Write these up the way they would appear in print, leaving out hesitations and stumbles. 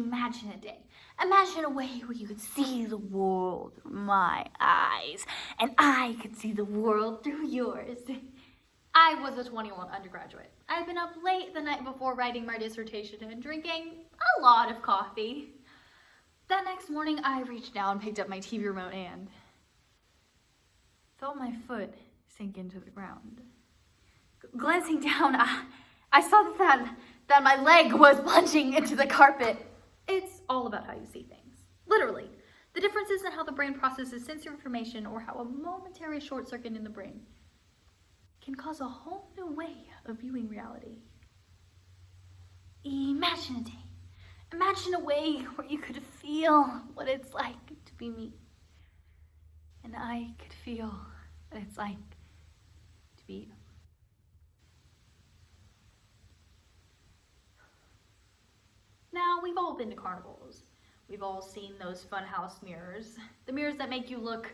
Imagine a day. Imagine a way where you could see the world through my eyes, and I could see the world through yours. I was a 21 undergraduate. I had been up late the night before writing my dissertation and drinking a lot of coffee. That next morning, I reached down, picked up my TV remote, and felt my foot sink into the ground. Glancing down, I saw that my leg was plunging into the carpet. It's all about how you see things. Literally. The differences in how the brain processes sensory information or how a momentary short circuit in the brain can cause a whole new way of viewing reality. Imagine a day. Imagine a way where you could feel what it's like to be me. And I could feel what it's like to be you. Now, we've all been to carnivals. We've all seen those funhouse mirrors. The mirrors that make you look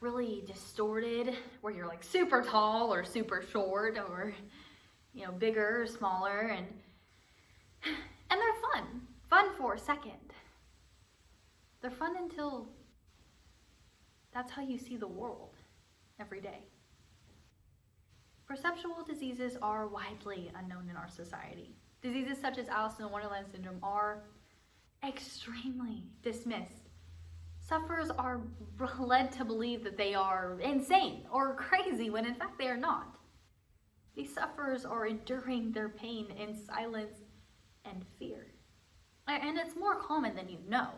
really distorted, where you're like super tall or super short or, bigger or smaller. And they're fun. Fun for a second. They're fun until that's how you see the world every day. Perceptual diseases are widely unknown in our society. Diseases such as Alice in Wonderland syndrome are extremely dismissed. Sufferers are led to believe that they are insane or crazy when in fact they are not. These sufferers are enduring their pain in silence and fear. And it's more common than you know.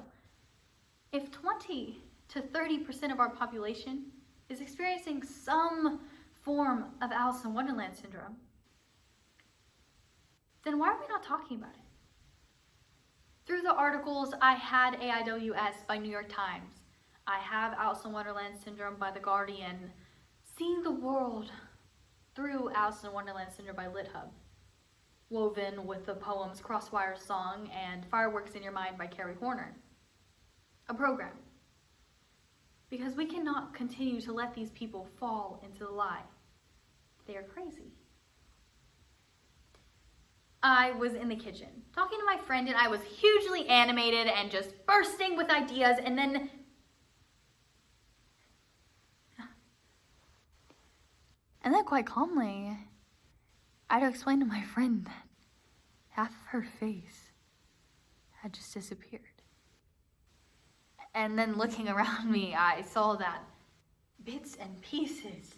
If 20 to 30% of our population is experiencing some form of Alice in Wonderland syndrome, then why are we not talking about it? Through the articles, I had AIWS by New York Times. I have Alice in Wonderland syndrome by The Guardian. Seeing the world through Alice in Wonderland syndrome by LitHub. Woven with the poems Crosswire Song and Fireworks in Your Mind by Carrie Horner. A program. Because we cannot continue to let these people fall into the lie. They are crazy. I was in the kitchen, talking to my friend, and I was hugely animated and just bursting with ideas, and then quite calmly, I had to explain to my friend that half of her face had just disappeared. And then looking around me, I saw that bits and pieces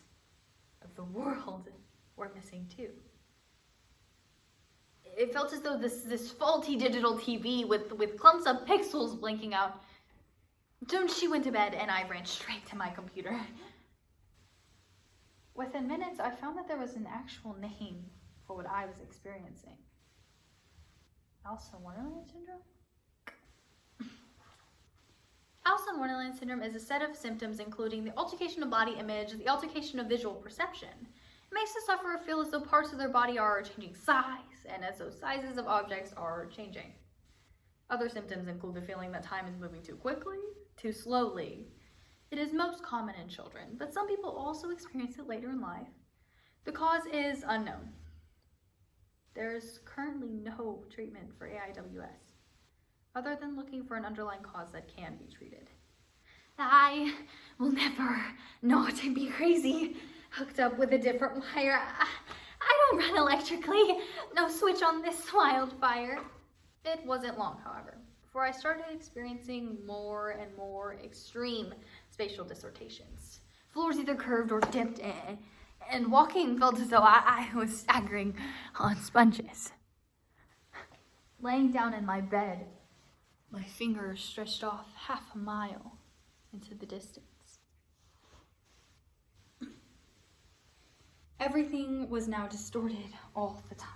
of the world were missing too. It felt as though this faulty digital TV with clumps of pixels blinking out. Soon she went to bed and I ran straight to my computer. Within minutes, I found that there was an actual name for what I was experiencing. Alice in Wonderland syndrome? Alice in Wonderland syndrome is a set of symptoms including the altercation of body image, the altercation of visual perception. It makes the sufferer feel as though parts of their body are changing size, and as those sizes of objects are changing. Other symptoms include the feeling that time is moving too quickly, too slowly. It is most common in children, but some people also experience it later in life. The cause is unknown. There's currently no treatment for AIWS, other than looking for an underlying cause that can be treated. I will never not be crazy, hooked up with a different wire. I don't run electrically. No switch on this wildfire. It wasn't long, however, before I started experiencing more and more extreme spatial distortions. Floors either curved or dipped, and walking felt as though I was staggering on sponges. Laying down in my bed, my fingers stretched off half a mile into the distance. Everything was now distorted all the time.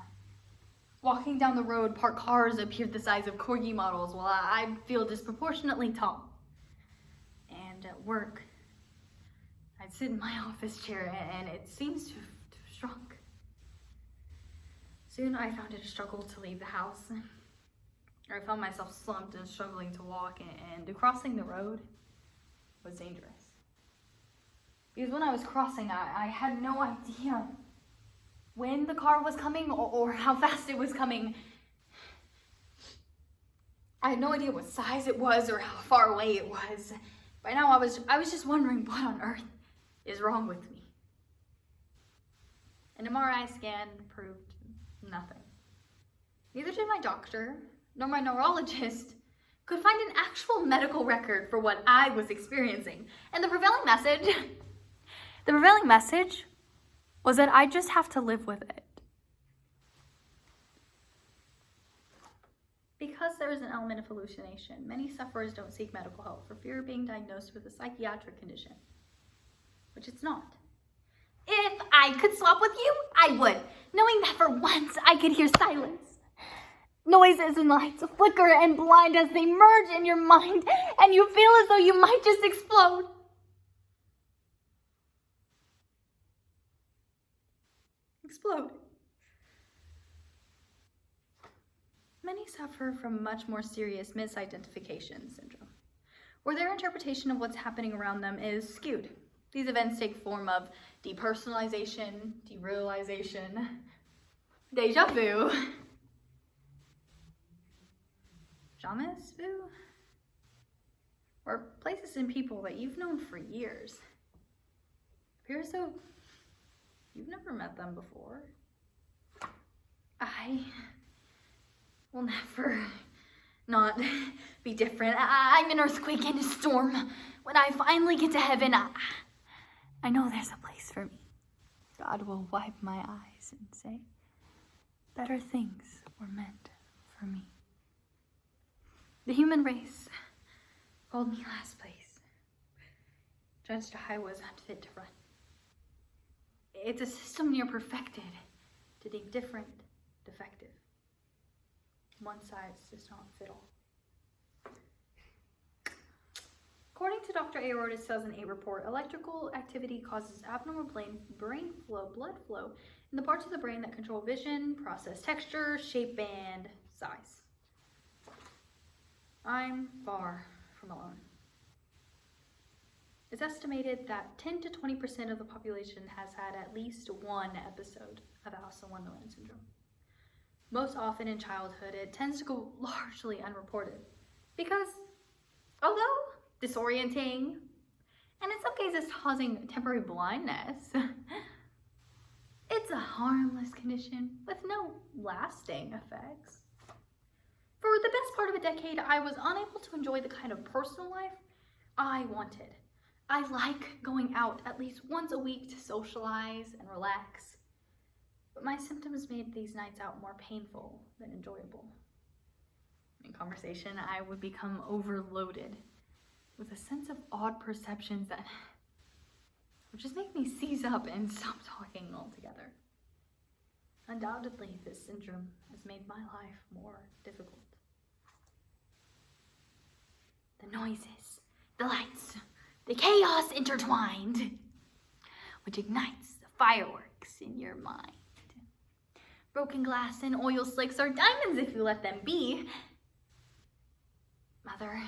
Walking down the road, parked cars appeared the size of corgi models while I feel disproportionately tall. And at work, I'd sit in my office chair and it seems to have shrunk. Soon I found it a struggle to leave the house. I found myself slumped and struggling to walk, and crossing the road was dangerous. Because when I was crossing, I had no idea when the car was coming or how fast it was coming. I had no idea what size it was or how far away it was. By now I was just wondering what on earth is wrong with me. An MRI scan proved nothing. Neither did my doctor, nor my neurologist, could find an actual medical record for what I was experiencing. And the prevailing message was that I just have to live with it. Because there is an element of hallucination, many sufferers don't seek medical help for fear of being diagnosed with a psychiatric condition, which it's not. If I could swap with you, I would, knowing that for once I could hear silence. Noises and lights flicker and blind as they merge in your mind, and you feel as though you might just explode. Explode. Many suffer from much more serious misidentification syndrome, where their interpretation of what's happening around them is skewed. These events take form of depersonalization, derealization, deja vu, jamais vu, or places and people that you've known for years. Appear as though you've never met them before. I will never not be different. I'm an earthquake and a storm. When I finally get to heaven, I know there's a place for me. God will wipe my eyes and say, better things were meant for me. The human race called me last place, judged I was unfit to run. It's a system near perfected to deem different defective. One size does not fit all. According to Dr. Aorta's 2008 report, electrical activity causes abnormal blood flow in the parts of the brain that control vision, process texture, shape, and size. I'm far from alone. It's estimated that 10 to 20% of the population has had at least one episode of Alice in Wonderland syndrome. Most often in childhood, it tends to go largely unreported because, although disorienting, and in some cases causing temporary blindness, it's a harmless condition with no lasting effects. For the best part of a decade, I was unable to enjoy the kind of personal life I wanted. I like going out at least once a week to socialize and relax, but my symptoms made these nights out more painful than enjoyable. In conversation, I would become overloaded with a sense of odd perceptions that would just make me seize up and stop talking altogether. Undoubtedly, this syndrome has made my life more difficult. The noises, the lights, the chaos intertwined, which ignites the fireworks in your mind. Broken glass and oil slicks are diamonds if you let them be. Mother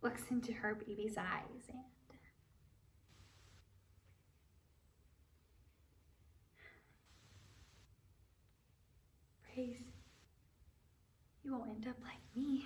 looks into her baby's eyes and prays you won't end up like me.